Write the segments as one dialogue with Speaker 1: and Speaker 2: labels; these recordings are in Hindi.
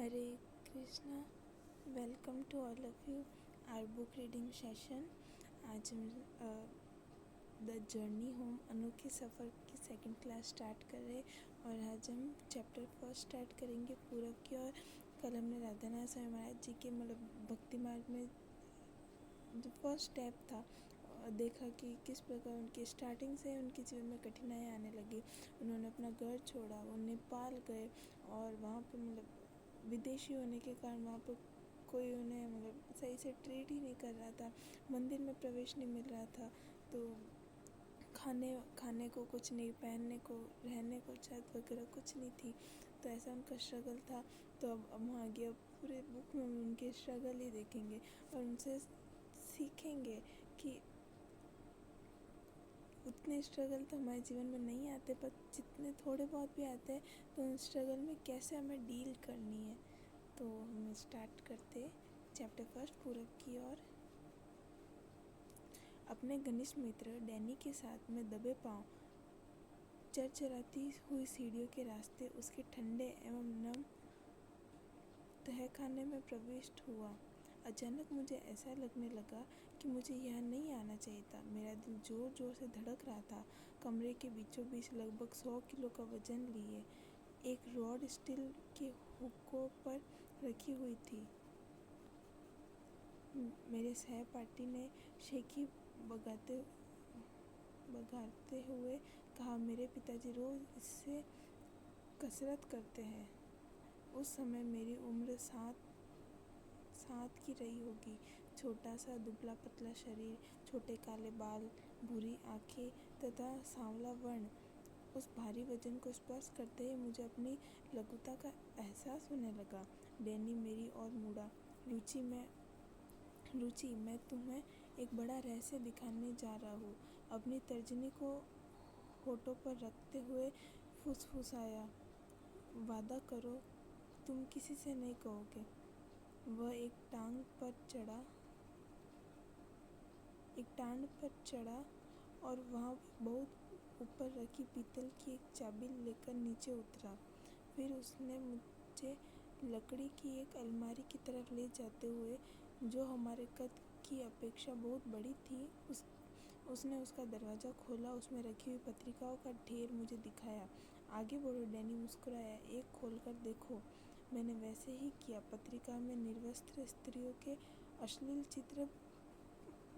Speaker 1: Hare Krishna, welcome to all of you our book reading session। आज हम द जर्नी होम अनोखे सफ़र की सेकंड क्लास स्टार्ट कर रहे और आज हम चैप्टर फर्स्ट स्टार्ट करेंगे पूरब की। और कल हमने राधानाथ स्वामी महाराज जी के भक्ति मार्ग में जो फर्स्ट स्टेप था देखा कि किस प्रकार उनकी स्टार्टिंग से उनके जीवन में कठिनाई आने लगी। उन्होंने अपना घर छोड़ा, वो नेपाल गए और वहाँ पर विदेशी होने के कारण वहाँ पर कोई उन्हें सही से ट्रीट ही नहीं कर रहा था। मंदिर में प्रवेश नहीं मिल रहा था, तो खाने को कुछ नहीं, पहनने को, रहने को छत वगैरह कुछ नहीं थी। तो ऐसा उनका स्ट्रगल था। तो अब हम आगे पूरे बुक में उनके स्ट्रगल ही देखेंगे और उनसे सीखेंगे कि उतने स्ट्रगल तो हमारे जीवन में नहीं आते, पर जितने थोड़े बहुत भी आते हैं तो उन स्ट्रगल में कैसे हमें डील करनी है। तो हम स्टार्ट करते चैप्टर फर्स्ट पूरब की ओर। अपने घनिष्ठ मित्र डैनी के साथ मैं दबे पांव चरचराती हुई सीढ़ियों के रास्ते उसके ठंडे एवं नम तहखाने में प्रविष्ट हुआ। अचानक मुझे ऐसा लगने लगा कि मुझे यहाँ नहीं आना चाहिए था। मेरा दिल जोर जोर से धड़क रहा था। कमरे के बीचों बीच लगभग 100 किलो का वजन लिए एक रॉड स्टील के हुकों पर रखी हुई थी। मेरे सहपाठी ने शेखी बघारते हुए कहा, मेरे पिताजी रोज इससे कसरत करते हैं। उस समय मेरी उम्र सात की रही होगी। छोटा सा दुबला पतला शरीर, छोटे काले बाल, भूरी आंखें तथा सांवला वर्ण। उस भारी वजन को स्पर्श करते ही मुझे अपनी लघुता का एहसास होने लगा। डैनी मेरी ओर मुड़ा। रुचि, मैं तुम्हें एक बड़ा रहस्य दिखाने जा रहा हूँ। अपनी तर्जनी को होठों पर रखते हुए फुसफुसाया, वादा करो तुम किसी से नहीं कहोगे। वह एक टांग पर चढ़ा और वहाँ बहुत ऊपर रखी पीतल की एक चाबी लेकर नीचे उतरा। फिर उसने मुझे लकड़ी की एक अलमारी की तरफ ले जाते हुए, जो हमारे कद की अपेक्षा बहुत बड़ी थी, उसने उसका दरवाज़ा खोला। उसमें रखी हुई पत्रिकाओं का ढेर मुझे दिखाया। आगे बढ़ो, डैनी मुस्कुराया, एक खोलकर देखो। मैंने वैसे ही किया। पत्रिका में निर्वस्त्र स्त्रियों के अश्लील चित्र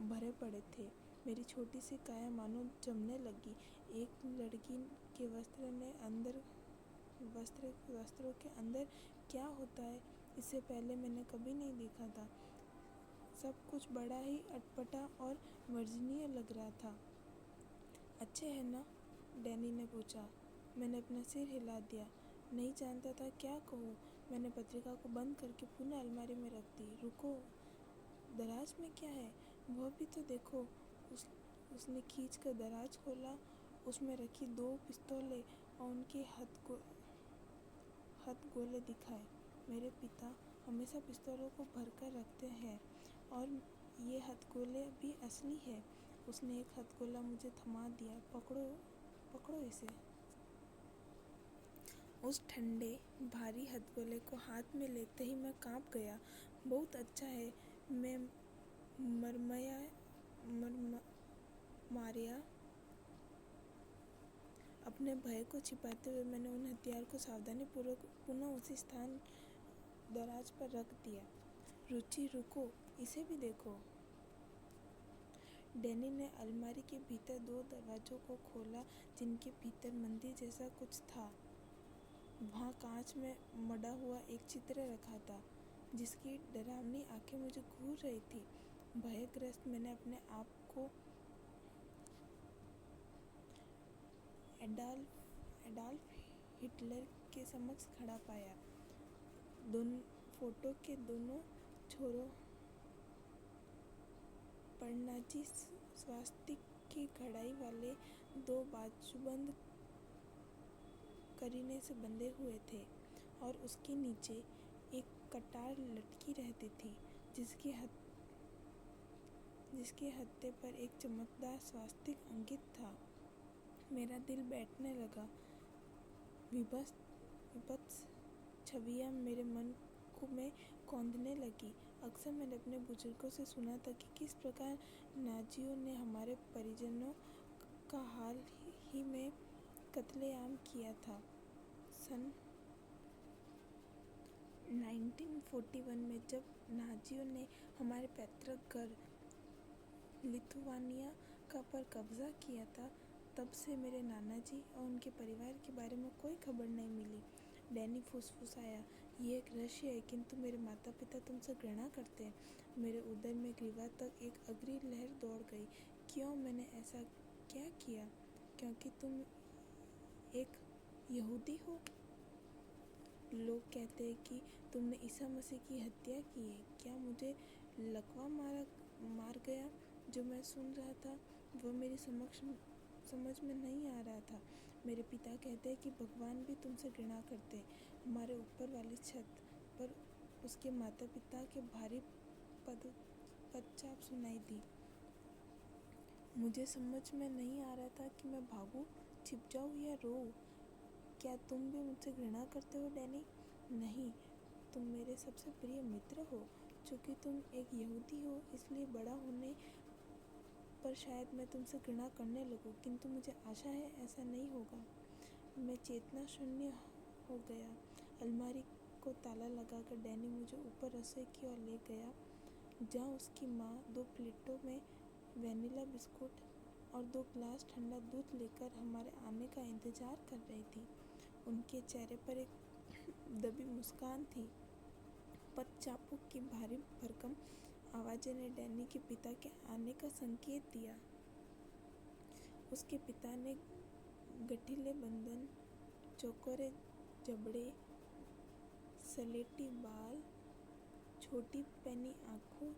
Speaker 1: भरे पड़े थे। मेरी छोटी सी काया मानो जमने लगी। एक लड़की के वस्त्रों के अंदर क्या होता है, इससे पहले मैंने कभी नहीं देखा था। सब कुछ बड़ा ही अटपटा और वर्जनीय लग रहा था। अच्छे है ना? डैनी ने पूछा। मैंने अपना सिर हिला दिया। नहीं जानता था क्या कहूँ। मैंने पत्रिका को बंद करके पुनः अलमारी में रख दी। रुको, दराज में क्या है, वह भी तो देखो। उसने खींचकर दराज खोला। उसमें रखी 2 पिस्तौलें और उनके हथगोले दिखाए। मेरे पिता हमेशा पिस्तौलों को भरकर रखते हैं और ये हथगोले भी असली है। उसने एक हथगोला मुझे थमा दिया। पकड़ो इसे। उस ठंडे भारी हथगोले को हाथ में लेते ही मैं कांप गया। बहुत अच्छा है, मैं मारिया। अपने भय को छिपाते हुए मैंने उन हथियार को सावधानीपूर्वक पुनः उसी स्थान दराज पर रख दिया। रुचि, रुको, इसे भी देखो। डैनी ने अलमारी के भीतर 2 दरवाजों को खोला, जिनके भीतर मंदिर जैसा कुछ था। वहाँ कांच में मढ़ा हुआ एक चित्र रखा था, जिसकी डरावनी आंखें मुझे घूर रही थी। भयग्रस्त मैंने अपने आप को एडॉल्फ हिटलर के समक्ष खड़ा पाया। फोटो के दोनों छोरों पर नाजी स्वास्तिक की घड़ाई वाले 2 बाजूबंद करीने से बंधे हुए थे और उसके नीचे एक कटार लटकी रहती थी, जिसके हत्थे पर एक चमकदार स्वास्तिक अंकित था। मेरा दिल बैठने लगा। विभत्स छवियां मेरे मन को मैं कौंधने लगी। अक्सर मैंने अपने बुजुर्गों से सुना था कि किस प्रकार नाजियों ने हमारे परिजनों का हाल ही में कत्लेआम किया था। सन 1941 में जब नाजियों ने हमारे पैतृक घर लिथुआनिया का पर कब्जा किया था, तब से मेरे नाना जी और उनके परिवार के बारे में कोई खबर नहीं मिली। डैनी फुसफुसाया, ये एक रहस्य है, किंतु मेरे माता पिता तुमसे घृणा करते हैं। मेरे उदर में ग्रीवा तक एक अग्नि लहर दौड़ गई। क्यों मैंने ऐसा क्या किया? क्योंकि तुम एक यहूदी हो। लोग कहते हैं कि तुमने ईसा मसीह की हत्या की है। क्या मुझे लकवा मार गया? जो मैं सुन रहा था वह मेरी समझ में नहीं आ रहा था। मेरे पिता कहते हैं कि भगवान भी तुमसे घृणा करते हैं। हमारे ऊपर वाली छत पर उसके माता पिता के भारी पदचाप सुनाई दी। मुझे समझ में नहीं आ रहा था कि मैं भागूं, छिप जाऊं या रोऊं। क्या तुम भी मुझसे घृणा करते हो डैनी? नहीं, तुम मेरे सबसे प्रिय मित्र हो। चूँकि तुम एक यहूदी हो इसलिए बड़ा होने पर शायद मैं तुमसे घृणा करने लगूं, किंतु मुझे आशा है ऐसा नहीं होगा। मैं चेतना शून्य हो गया। अलमारी को ताला लगाकर डैनी मुझे ऊपर रसोई की ओर ले गया, जहाँ उसकी माँ 2 प्लेटों में वैनिला बिस्कुट और 2 ग्लास ठंडा दूध लेकर हमारे आने का इंतज़ार कर रही थी। उनके चेहरे पर एक दबी मुस्कान थी। पदचापों की भारी भरकम आवाज़ ने डैनी के पिता के आने का संकेत दिया। उसके पिता ने गठीले बदन, चौकोरे जबड़े, सलेटी बाल, छोटी पैनी आँखों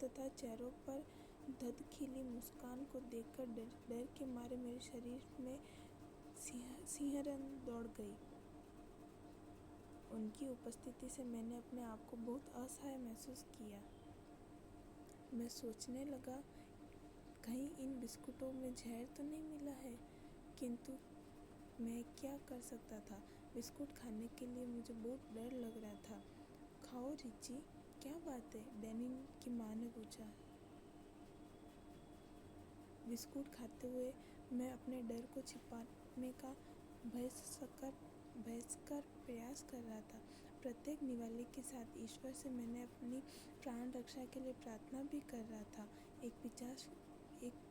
Speaker 1: तथा चेहरों पर धधकीली मुस्कान को देखकर डर के मारे मेरे शरीर में सिहरन दौड़ गई। उनकी उपस्थिति से मैंने अपने आप को बहुत असहाय महसूस किया। मैं सोचने लगा, कहीं इन बिस्कुटों में जहर तो नहीं मिला है, किंतु मैं क्या कर सकता था? बिस्कुट खाने के लिए मुझे बहुत डर लग रहा था। खाओ रिची, क्या बात है? डैनी की माँ ने पूछा। बिस्कुट खाते हुए मैं अपने डर को छिपाने का भयस्कर प्रयास कर रहा था। प्रत्येक निवाले के साथ ईश्वर से मैंने अपनी प्राण रक्षा के लिए प्रार्थना भी कर रहा था। एक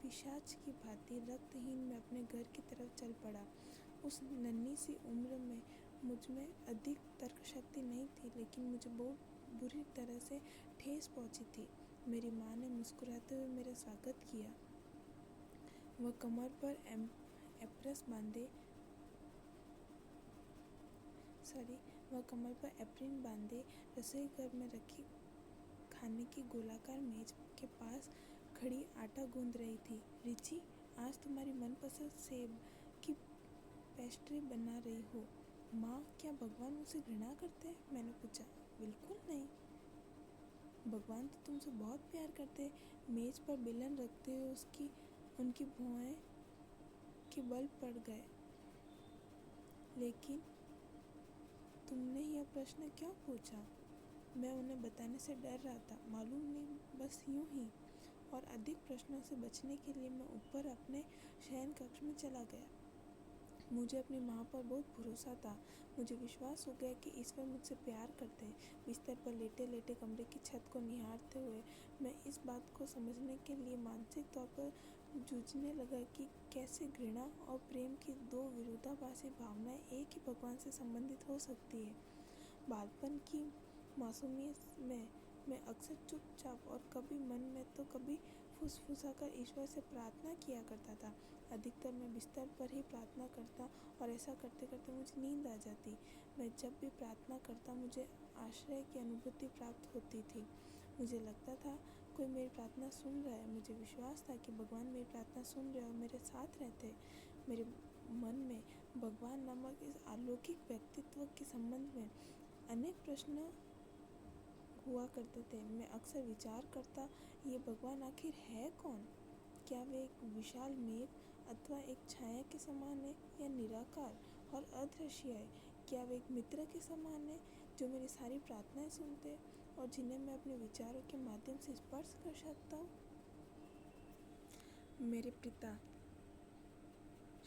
Speaker 1: पिशाच की भांति रक्तहीन मैं अपने घर की तरफ चल पड़ा। उस नन्ही सी उम्र में मुझ में अधिक तर्क शक्ति नहीं थी, लेकिन मुझे बहुत बुरी तरह से ठेस पहुंची थी। मेरी माँ ने मुस्कुराते हुए मेरा स्वागत किया। वह कमर पर एप्रिन बांधे रसोई घर में रखी खाने की गोलाकार मेज के पास खड़ी आटा गूंद रही थी। रिची, आज तुम्हारी मनपसंद सेब की पेस्ट्री बना रही हो। माँ, क्या भगवान मुझसे घृणा करते हैं? मैंने पूछा। बिल्कुल नहीं, भगवान तो तुमसे बहुत प्यार करते हैं। मेज पर बेलन रखते हुए उनकी भौहें के बल पड़ गए। लेकिन तुमने यह प्रश्न क्यों पूछा? मैं उन्हें बताने से डर रहा था, मालूम नहीं, बस यूं ही। और अधिक प्रश्नों से बचने के लिए मैं ऊपर अपने शयन कक्ष में चला गया। मुझे अपनी माँ पर बहुत भरोसा था। मुझे विश्वास हो गया कि ईश्वर मुझसे प्यार करते हैं। बिस्तर पर लेटे लेटे कमरे की छत को निहारते हुए मैं इस बात को समझने के लिए मानसिक तौर पर जूझने लगा कि कैसे घृणा और प्रेम की 2 विरोधाभासी भावनाएं एक ही भगवान से संबंधित हो सकती है। बालपन की मासूमियत में मैं अक्सर चुपचाप और कभी मन में तो कभी फुसफुसाकर ईश्वर से प्रार्थना किया करता था। अधिकतर मैं बिस्तर पर ही प्रार्थना करता और ऐसा करते करते मुझे नींद आ जाती। मैं जब भी प्रार्थना करता मुझे आश्रय की अनुभूति प्राप्त होती थी। मुझे लगता था कोई मेरी प्रार्थना सुन रहा है। मुझे विश्वास था कि भगवान मेरी प्रार्थना सुन रहे और मेरे साथ रहते। मेरे मन में भगवान नामक इस अलौकिक व्यक्तित्व के संबंध में अनेक प्रश्न हुआ करते थे। मैं अक्सर विचार करता, ये भगवान आखिर है कौन? क्या वे एक विशाल मेघ अथवा एक छाया के समान है, या निराकार और अदृश्य है? क्या वे एक मित्र के समान है जो मेरी सारी प्रार्थनाएं सुनते और जिन्हें मैं अपने विचारों के माध्यम से स्पर्श कर सकता हूँ। मेरे पिता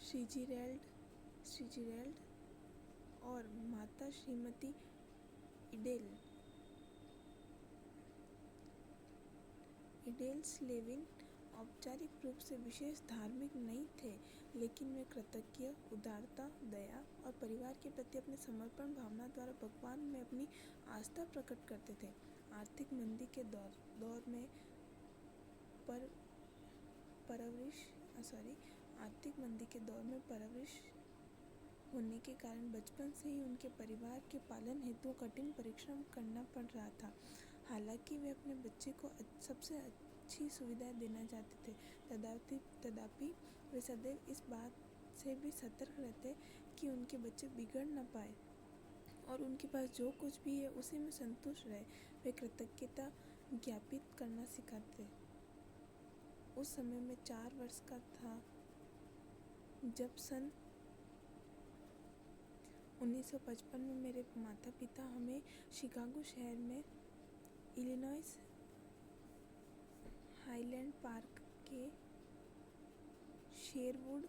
Speaker 1: श्रीजीरेल्ड और माता श्रीमती इडेल स्लेविन औपचारिक रूप से विशेष धार्मिक नहीं थे, लेकिन वे कृतज्ञ, उदारता, दया और परिवार के प्रति अपने समर्पण भावना द्वारा भगवान में अपनी आस्था प्रकट करते थे। आर्थिक मंदी के दौर में परवरिश होने के कारण बचपन से ही उनके परिवार के पालन हेतु कठिन परिश्रम करना पड़ रहा था। हालांकि वे अपने बच्चे को सबसे अच्छी सुविधाएं देना चाहते थे, तथापि वे सदैव इस बात से भी सतर्क रहते कि उनके बच्चे बिगड़ न पाए और उनके पास जो कुछ भी है उसी में संतुष्ट रहे। वे कृतज्ञता ज्ञापित करना सिखाते। उस समय मैं 4 वर्ष का था जब सन 1955 में मेरे माता पिता हमें शिकागो शहर में इलिनॉइस हाईलैंड पार्क के शेरवुड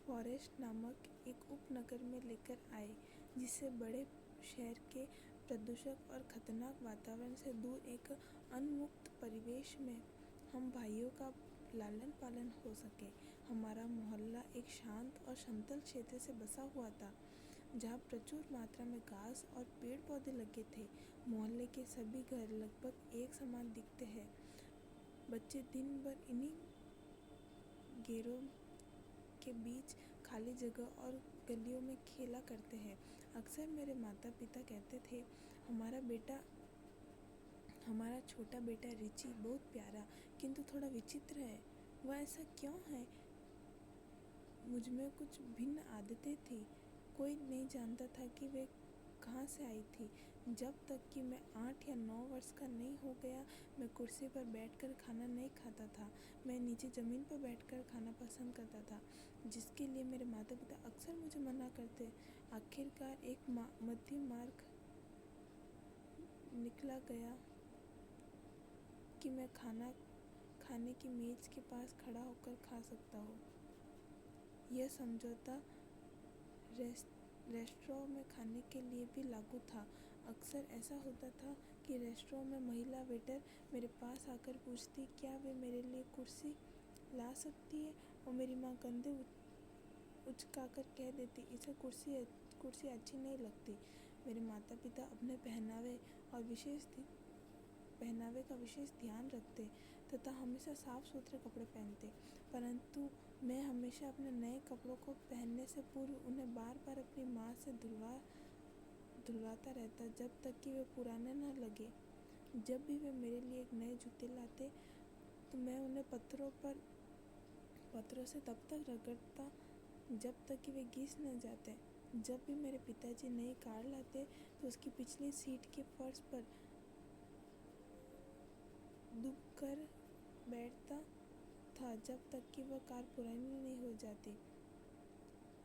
Speaker 1: फॉरेस्ट नामक एक उपनगर में लेकर आए, जिससे बड़े शहर के प्रदूषक और खतरनाक वातावरण से दूर एक उन्मुक्त परिवेश में हम भाइयों का लालन पालन हो सके। हमारा मोहल्ला एक शांत और समतल क्षेत्र से बसा हुआ था, जहाँ प्रचुर मात्रा में घास और पेड़ पौधे लगे थे। मोहल्ले के सभी घर लगभग एक समान दिखते हैं। बच्चे दिन भर इन्हीं घेरों के बीच खाली जगह और गलियों में खेला करते हैं। अक्सर मेरे माता पिता कहते थे, हमारा छोटा बेटा रिची बहुत प्यारा किंतु थोड़ा विचित्र है। वह ऐसा क्यों है? मुझमें कुछ भिन्न आदतें थी। कोई नहीं जानता था कि वे कहाँ से आई थी। जब तक कि मैं 8 या 9 वर्ष का नहीं हो गया, मैं कुर्सी पर बैठकर खाना नहीं खाता था। मैं नीचे ज़मीन पर बैठकर खाना पसंद करता था, जिसके लिए मेरे माता पिता अक्सर मुझे मना करते। आखिरकार एक मध्यम मार्ग निकला गया कि मैं खाने की मेज़ के पास खड़ा होकर खा सकता हूँ। यह समझौता रेस्टोरेंट में खाने के लिए भी लागू था। अक्सर ऐसा होता था कि रेस्टोरेंट में महिला वेटर मेरे पास आकर पूछती क्या वे मेरे लिए कुर्सी ला सकती है, और मेरी माँ कंधे उचकाकर कह देती इसे कुर्सी अच्छी नहीं लगती। मेरे माता पिता अपने पहनावे का विशेष ध्यान रखते तथा हमेशा साफ सुथरे कपड़े पहनते, परंतु मैं हमेशा अपने नए कपड़ों को पहनने से पूर्व उन्हें बार बार अपनी माँ से धुलवाता रहता, जब तक कि वे पुराने न लगे। जब भी वे मेरे लिए एक नए जूते लाते तो मैं उन्हें पत्थरों से तब तक रगड़ता जब तक कि वे घिस न जाते। जब भी मेरे पिताजी नई कार लाते तो उसकी पिछली सीट के फर्श पर दुब कर बैठता था जब तक कि वह कार पुरानी नहीं हो जाती।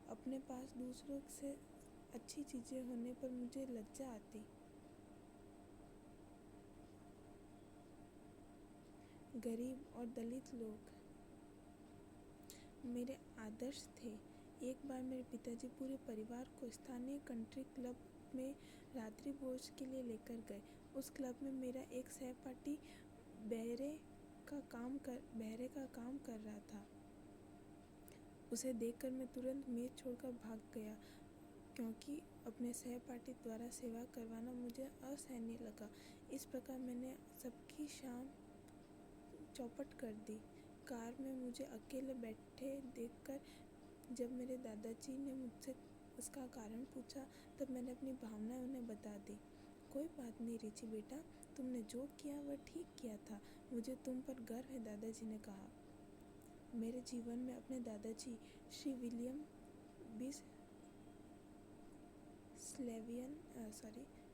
Speaker 1: अपने पास दूसरों से अच्छी चीज़ें होने पर मुझे लज्जा आती। गरीब और दलित लोग मेरे आदर्श थे। एक बार मेरे पिताजी पूरे परिवार को स्थानीय कंट्री क्लब में रात्रि भोज के लिए लेकर गए। उस क्लब में मेरा एक सहपाठी बहरे का काम कर रहा था। उसे देखकर मैं तुरंत मेज छोड़कर भाग गया, क्योंकि अपने सहपाठी द्वारा सेवा करवाना मुझे असहनीय लगा। इस प्रकार मैंने सबकी शाम चौपट कर दी। कार में मुझे अकेले बैठे देखकर जब मेरे दादाजी ने मुझसे उसका कारण पूछा, तब मैंने अपनी भावनाएं उन्हें बता दी। कोई बात नहीं रिची बेटा, तुमने जो किया वह ठीक किया था। मुझे तुम पर गर्व है, दादाजी ने कहा। मेरे जीवन में अपने दादाजी श्री विलियम बी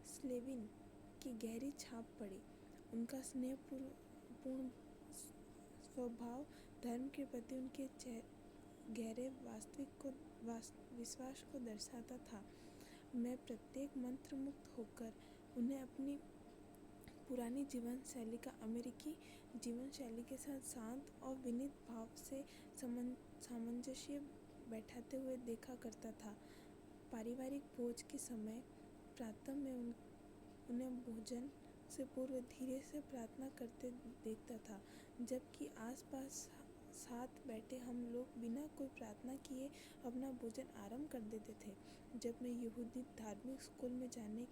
Speaker 1: स्लेविन की गहरी छाप पड़ी। उनका स्नेहपूर्ण स्वभाव धर्म के प्रति उनके गहरे विश्वास को दर्शाता था। मैं प्रत्येक मंत्रमुग्ध होकर उन्हें अपनी पुरानी जीवन शैली का अमेरिकी जीवन शैली के साथ शांत और विनीत भाव से सामंजस्य बैठाते हुए देखा करता था। पारिवारिक भोज के समय प्रातः में उन्हें भोजन से पूर्व धीरे से प्रार्थना करते देखता था, जबकि आसपास साथ बैठे हम लोग बिना कोई प्रार्थना किए अपना भोजन आरंभ कर देते थे। जब मैं यहूदी धार्मिक स्कूल में जाने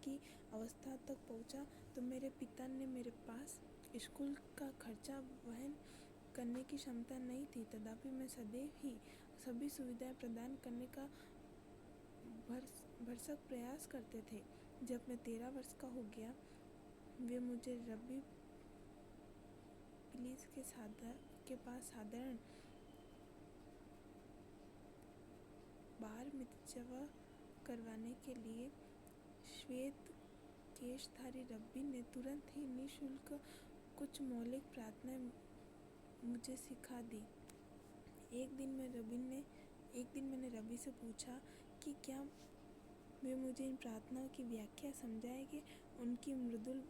Speaker 1: की अवस्था तक पहुंचा तो मेरे पिता ने मेरे पास स्कूल का खर्चा वहन करने की क्षमता नहीं थी। तथापि मैं सदैव ही सभी सुविधाएं प्रदान करने का भरसक प्रयास करते थे। जब मैं 13 वर्ष का हो गया, वे मुझे रब्बी प्लीज के पास साधारण बार मित्ज़वा करवाने के लिए श्वेत केशधारी रब्बी ने तुरंत ही निःशुल्क कुछ मौलिक प्रार्थनाएं मुझे सिखा दी। एक दिन मैंने रब्बी से पूछा कि क्या वे मुझे इन प्रार्थनाओं की व्याख्या समझाएंगे। उनकी मृदुल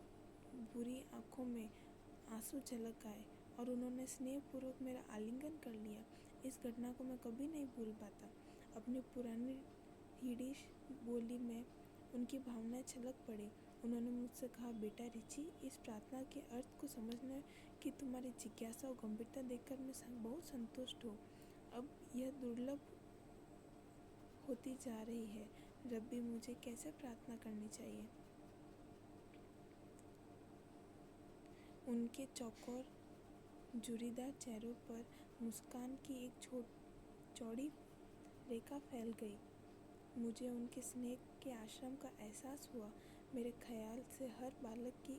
Speaker 1: भूरी आंखों में आंसू झलक आए और उन्होंने स्नेहपूर्वक मेरा आलिंगन कर लिया। इस घटना को मैं कभी नहीं भूल पाता। अपनी पुरानी यिडिश बोली में उनकी भावनाएं छलक पड़ी। उन्होंने मुझसे कहा, बेटा रिची, इस प्रार्थना के अर्थ को समझने की तुम्हारी जिज्ञासा और गंभीरता देखकर मैं बहुत संतुष्ट हूँ। अब यह दुर्लभ होती जा रही है। रब्बी, मुझे कैसे प्रार्थना करनी चाहिए? उनके चौकोर जुरीदार चेहरों पर मुस्कान की एक चौड़ी रेखा फैल गई। मुझे उनके स्नेह के आश्रम का एहसास हुआ। मेरे ख्याल से हर बालक की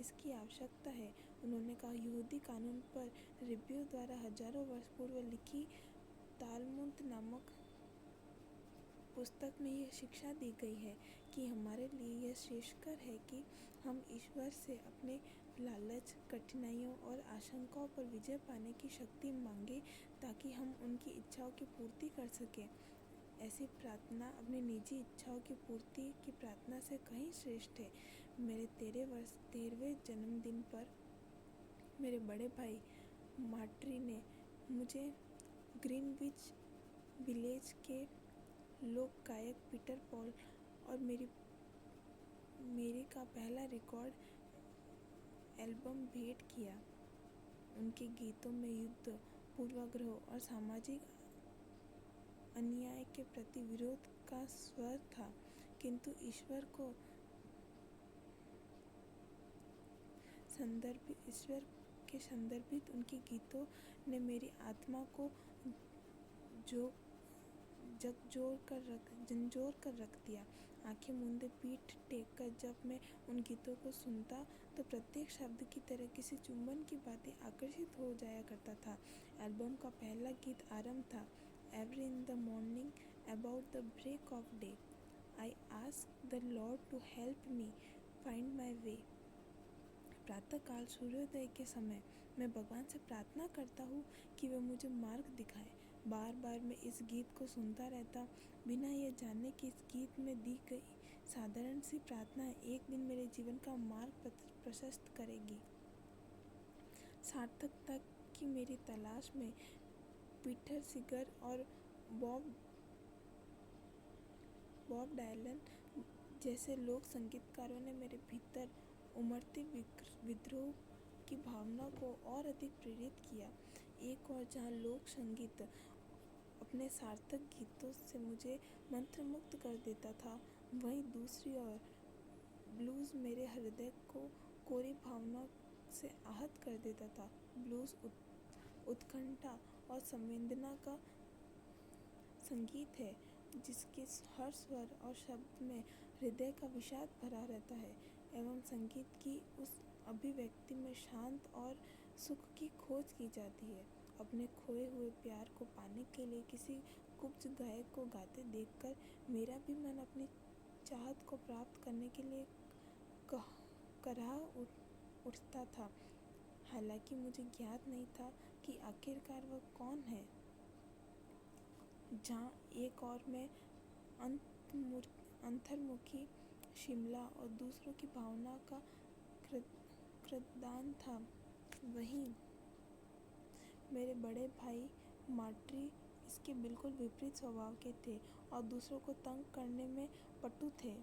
Speaker 1: इसकी आवश्यकता है। उन्होंने कहा, यहूदी कानून पर रब्बियों द्वारा हजारों वर्ष पूर्व लिखी तालमुद नामक पुस्तक में यह शिक्षा दी गई है कि हमारे लिए यह श्रेयस्कर है कि हम ईश्वर से अपने लालच, कठिनाइयों और आशंकाओं पर विजय पाने की शक्ति मांगे ताकि हम उनकी इच्छाओं की पूर्ति कर सकें। ऐसी प्रार्थना अपनी निजी इच्छाओं की पूर्ति की प्रार्थना से कहीं श्रेष्ठ है। मेरे 13वें जन्मदिन पर मेरे बड़े भाई मार्टी ने मुझे ग्रीनविच विलेज के लोक गायक पीटर पॉल और मेरी का पहला रिकॉर्ड एल्बम भेंट किया। उनके गीतों में युद्ध, पूर्वाग्रह और सामाजिक अन्याय के प्रति विरोध का स्वर था, किंतु ईश्वर के संदर्भित उनके गीतों ने मेरी आत्मा को झंझोर कर रख दिया। आंखें मूंदे पीठ टेक कर जब मैं उन गीतों को सुनता तो प्रत्येक शब्द की तरह किसी चुंबन की भांति आकर्षित हो जाया करता था। एल्बम का पहला गीत आरंभ था, every in the morning about the break of day I ask the lord to help me find my way. प्रातःकाल सूर्योदय के समय मैं भगवान से प्रार्थना करता हूँ कि वे मुझे मार्ग दिखाए। बार बार मैं इस गीत को सुनता रहता, बिना यह जाने कि इस गीत में दी गई साधारण सी प्रार्थना एक दिन मेरे जीवन का मार्ग प्रशस्त करेगी। सार्थकता की मेरी तलाश में पीटर सीगर और बॉब डायलन जैसे लोक संगीतकारों ने मेरे भीतर उमड़ते विद्रोह की भावना को और अधिक प्रेरित किया। एक और जहाँ लोक संगीत अपने सार्थक गीतों से मुझे मंत्रमुग्ध कर देता था, वहीं दूसरी ओर ब्लूज मेरे हृदय को कोरी भावना से आहत कर देता था। ब्लूज उत्कंठा और संवेदना का संगीत है, जिसके हर स्वर और शब्द में हृदय का विषाद भरा रहता है एवं संगीत की उस अभिव्यक्ति में शांत और सुख की खोज की जाती है। अपने खोए हुए प्यार को पाने के लिए किसी कुब्ज गायक को गाते देखकर मेरा भी मन अपनी चाहत को प्राप्त करने के लिए कराह उठता था। हालांकि मुझे ज्ञात नहीं था कि आखिरकार वह कौन है। जहाँ एक और में अंतर्मुखी शिमला और दूसरों की भावना का कृतदान था, वहीं मेरे बड़े भाई मार्टी इसके बिल्कुल विपरीत स्वभाव के थे और दूसरों को तंग करने में पटु थे।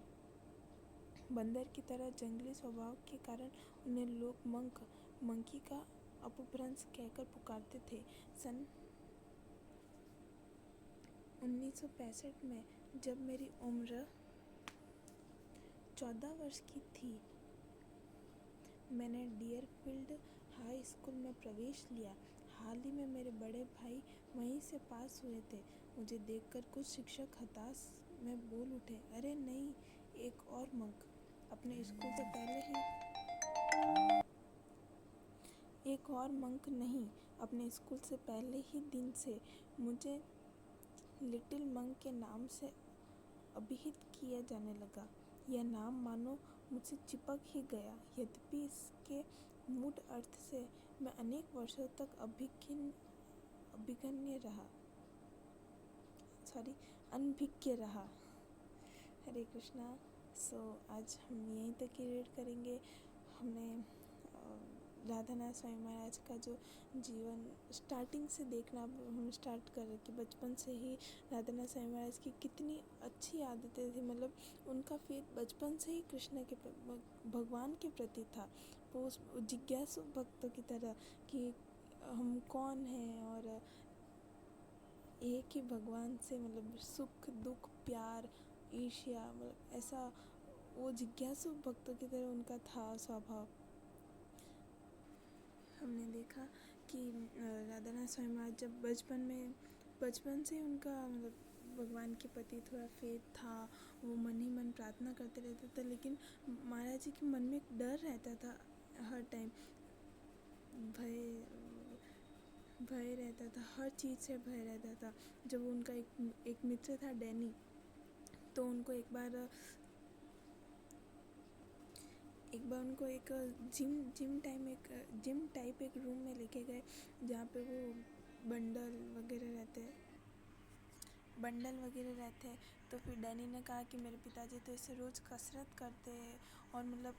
Speaker 1: बंदर की तरह जंगली स्वभाव के कारण उन्हें लोग मंकी का अपभ्रंश कहकर पुकारते थे। सन 1965 में जब मेरी उम्र 14 वर्ष की थी, मैंने डियरफील्ड हाई स्कूल में प्रवेश लिया। हाल ही में मेरे बड़े भाई वहीं से पास हुए थे। मुझे देखकर कुछ शिक्षक हताश में बोल उठे, अरे नहीं, एक और मंक अपने स्कूल से पहले ही एक और मंक नहीं, अपने स्कूल से पहले ही दिन से मुझे लिटिल मंक के नाम से अभिहित किया जाने लगा। यह नाम मानो मुझसे चिपक ही गया। यद्यपि इसके मूढ़ अर्थ से मैं अनेक वर्षों तक अनभिज्ञ रहा। हरे कृष्णा। आज हम यहीं तक ही रीड करेंगे। हमने राधानाथ स्वामी महाराज का जो जीवन स्टार्टिंग से देखना हम स्टार्ट कर कि बचपन से ही राधानाथ स्वामी महाराज की कितनी अच्छी आदतें थी। मतलब उनका फेथ बचपन से ही कृष्ण के भगवान के प्रति था। वो जिज्ञासु भक्तों की तरह कि हम कौन हैं और एक ही भगवान से मतलब सुख दुख प्यार ईर्ष्या मतलब ऐसा वो जिज्ञासु भक्तों की तरह उनका था स्वभाव। हमने देखा कि राधानाथ स्वामी महाराज जब बचपन से उनका मतलब भगवान के प्रति थोड़ा फेथ था। वो मन ही मन प्रार्थना करते रहते थे, लेकिन महाराज जी के मन में एक डर रहता था हर टाइम। भय रहता था, हर चीज़ से भय रहता था। जब उनका एक मित्र था डैनी, तो उनको एक बार उनको एक जिम टाइप एक रूम में लेके गए जहाँ पे वो बंडल वगैरह रहते हैं। तो फिर डैनी ने कहा कि मेरे पिताजी तो इससे रोज़ कसरत करते हैं और मतलब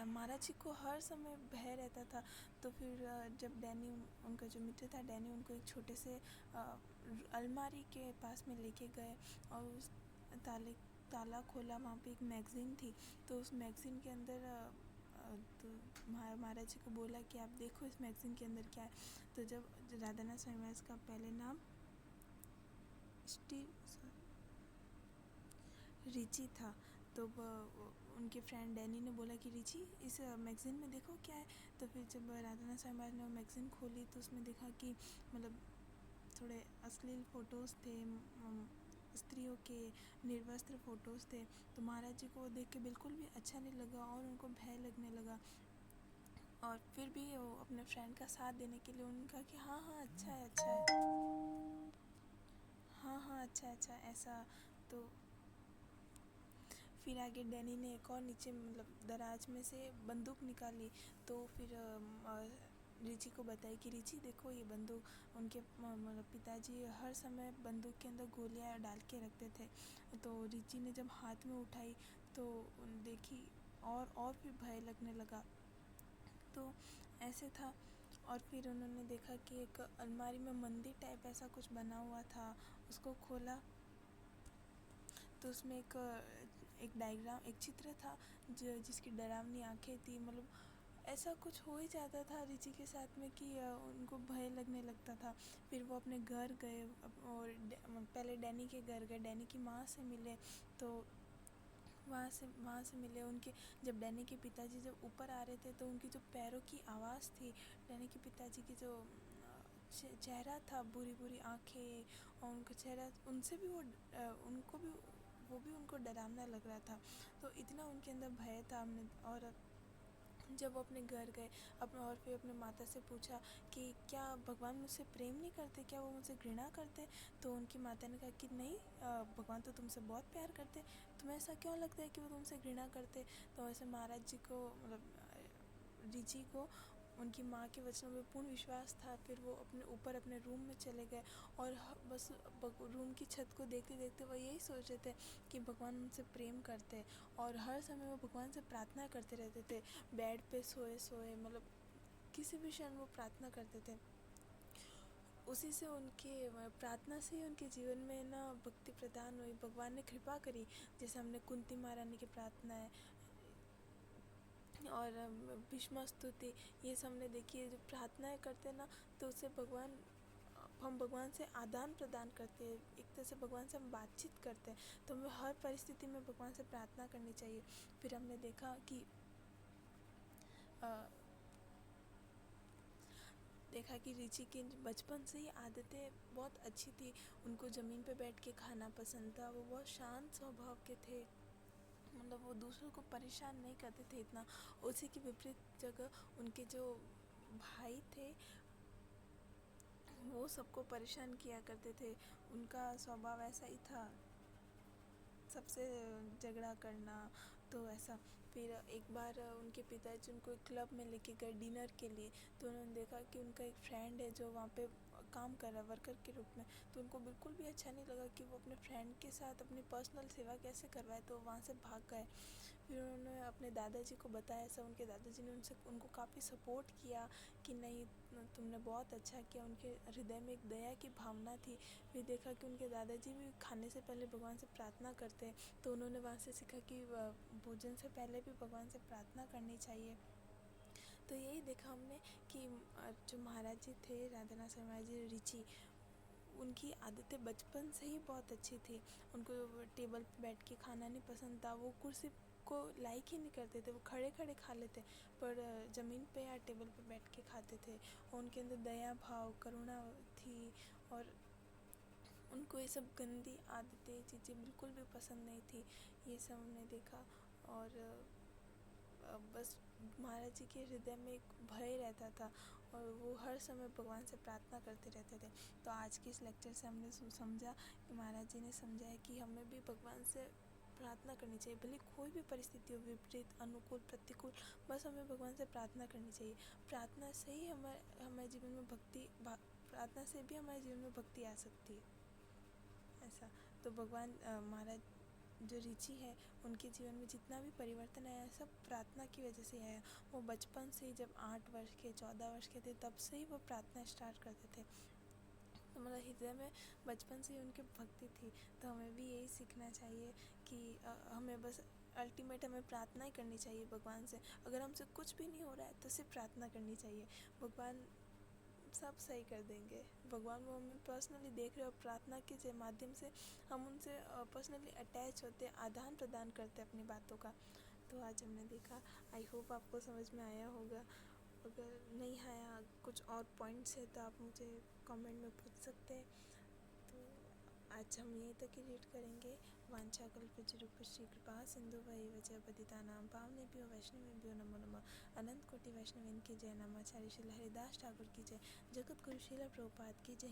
Speaker 1: महाराज जी को हर समय भय रहता था। तो फिर जब डैनी उनका जो मित्र था डैनी उनको एक छोटे से अलमारी के पास में लेके गए और उस ताला खोला। वहाँ पे एक मैगज़ीन थी, तो उस मैगज़ीन के अंदर तो महाराज जी को बोला कि आप देखो इस मैगज़ीन के अंदर क्या है। तो जब राधानाथ स्वामी महाराज का पहले नाम रिची था, तो उनके फ्रेंड डैनी ने बोला कि रिची इस मैगज़ीन में देखो क्या है। तो फिर जब राधानाथ स्वामी महाराज ने वो मैगज़ीन खोली तो उसमें देखा कि मतलब थोड़े अश्लील फ़ोटोज़ थे, स्त्रियों के निर्वस्त्र फ़ोटोज़ थे। तो महाराज जी को देख के बिल्कुल भी अच्छा नहीं लगा और उनको भय लगने लगा। और फिर भी वो अपने फ्रेंड का साथ देने के लिए उन्होंने कहा कि हाँ अच्छा है अच्छा है ऐसा। तो फिर आगे डैनी ने एक और नीचे मतलब दराज में से बंदूक निकाली। तो फिर रिची को बताई कि रिची देखो ये बंदूक। उनके मतलब पिताजी हर समय बंदूक के अंदर गोलियां डाल के रखते थे। तो रिची ने जब हाथ में उठाई तो देखी और फिर भय लगने लगा। तो ऐसे था। और फिर उन्होंने देखा कि एक अलमारी में मंदिर टाइप ऐसा कुछ बना हुआ था। उसको खोला तो उसमें एक डायग्राम एक चित्र था जिसकी डरावनी आंखें थी। मतलब ऐसा कुछ हो ही जाता था रिची के साथ में कि उनको भय लगने लगता था। फिर वो अपने घर गए और पहले डैनी के घर गए, डैनी की माँ से मिले। तो वहाँ से मिले उनके। जब डैनी के पिताजी जब ऊपर आ रहे थे तो उनकी जो पैरों की आवाज़ थी, डैनी के पिताजी की जो चेहरा था, बुरी आंखें और उनका चेहरा, उनसे भी वो भी उनको डरावना लग रहा था। तो इतना उनके अंदर भय था। हमने और जब वो अपने घर गए और फिर अपने माता से पूछा कि क्या भगवान मुझसे प्रेम नहीं करते, क्या वो मुझसे घृणा करते। तो उनकी माता ने कहा कि नहीं, भगवान तो तुमसे बहुत प्यार करते, तुम्हें ऐसा क्यों लगता है कि वो तुमसे घृणा करते। तो ऐसे महाराज जी को मतलब रिची को उनकी माँ के वचनों में पूर्ण विश्वास था। फिर वो अपने ऊपर अपने रूम में चले गए और बस रूम की छत को देखते देखते वो यही सोच रहे थे कि भगवान उनसे प्रेम करते, और हर समय वो भगवान से प्रार्थना करते रहते थे। बेड पे सोए सोए मतलब किसी भी क्षण वो प्रार्थना करते थे। उसी से उनके प्रार्थना से ही उनके जीवन में ना भक्ति प्रदान हुई, भगवान ने कृपा करी। जैसे हमने कुंती महारानी की प्रार्थना है और भीष्म स्तुति, ये सब हमने देखी है। जो प्रार्थनाएं करते ना तो उससे भगवान, हम भगवान से आदान प्रदान करते हैं, एक तरह से भगवान से हम बातचीत करते हैं। तो हमें हर परिस्थिति में भगवान से प्रार्थना करनी चाहिए। फिर हमने देखा कि रिची की बचपन से ही आदतें बहुत अच्छी थी। उनको ज़मीन पे बैठ के खाना पसंद था, वो बहुत शांत स्वभाव के थे, मतलब वो दूसरों को परेशान नहीं करते थे इतना। उसी की विपरीत जगह उनके जो भाई थे वो सबको परेशान किया करते थे। उनका स्वभाव ऐसा ही था, सबसे झगड़ा करना। तो ऐसा फिर एक बार उनके पिताजी उनको एक क्लब में लेके गए डिनर के लिए। तो उन्होंने देखा कि उनका एक फ्रेंड है जो वहाँ पे काम कर रहा है वर्कर के रूप में। तो उनको बिल्कुल भी अच्छा नहीं लगा कि वो अपने फ्रेंड के साथ अपनी पर्सनल सेवा कैसे करवाए, तो वहाँ से भाग गए। फिर उन्होंने अपने दादाजी को बताया ऐसा। उनके दादाजी ने उनको काफ़ी सपोर्ट किया कि नहीं तुमने बहुत अच्छा किया। उनके हृदय में एक दया की भावना थी। फिर देखा कि उनके दादाजी भी खाने से पहले भगवान से प्रार्थना करते हैं। तो उन्होंने वहाँ से सीखा कि भोजन से पहले भी भगवान से प्रार्थना करनी चाहिए। तो यही देखा हमने कि जो महाराज जी थे, राधानाथ शर्मा जी, रिची, उनकी आदतें बचपन से ही बहुत अच्छी थी। उनको टेबल पे बैठ के खाना नहीं पसंद था, वो कुर्सी को लाइक ही नहीं करते थे, वो खड़े खड़े खा लेते, पर ज़मीन पे या टेबल पे बैठ के खाते थे। उनके अंदर दया भाव करुणा थी, और उनको ये सब गंदी आदतें चीज़ें बिल्कुल भी पसंद नहीं थी। ये सब हमने देखा। और बस महाराज जी के हृदय में एक भय रहता था और वो हर समय भगवान से प्रार्थना करते रहते थे। तो आज के इस लेक्चर से हमने समझा कि महाराज जी ने समझाया कि हमें भी भगवान से प्रार्थना करनी चाहिए, भले कोई भी परिस्थिति हो, विपरीत, अनुकूल, प्रतिकूल, बस हमें भगवान से प्रार्थना करनी चाहिए। प्रार्थना से ही हमारे जीवन में प्रार्थना से भी हमारे जीवन में भक्ति आ सकती है। ऐसा तो भगवान महाराज जो रिची है उनके जीवन में जितना भी परिवर्तन आया सब प्रार्थना की वजह से आया। वो बचपन से ही, जब 8 वर्ष के 14 वर्ष के थे, तब से ही वो प्रार्थना स्टार्ट करते थे। तो मतलब हृदय में बचपन से ही उनकी भक्ति थी। तो हमें भी यही सीखना चाहिए कि हमें बस अल्टीमेट हमें प्रार्थना ही करनी चाहिए भगवान से। अगर हमसे कुछ भी नहीं हो रहा है तो सिर्फ प्रार्थना करनी चाहिए, भगवान सब सही कर देंगे। भगवान वो हमें पर्सनली देख रहे हो, प्रार्थना के माध्यम से हम उनसे पर्सनली अटैच होते, आदान प्रदान करते अपनी बातों का। तो आज हमने देखा, आई होप आपको समझ में आया होगा। अगर नहीं आया, कुछ और पॉइंट्स है तो आप मुझे कमेंट में पूछ सकते हैं। तो आज हम यहीं तक ही रीड करेंगे। वांछाकल्पतरुभ्यश्च कृपा सिन्धुभ्यैव च पतितानां पावनेभ्यो वैष्णवेभ्यो नमो नमः। अनंत कोटि वैष्णवीन की जय। नमाचार्य श्री हरिदास ठाकुर की जय। जगत गुरु श्रील प्रभुपाद की जय।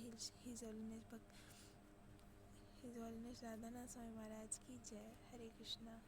Speaker 1: हिज होलीनेस राधानाथ स्वामी महाराज की जय। हरे कृष्णा।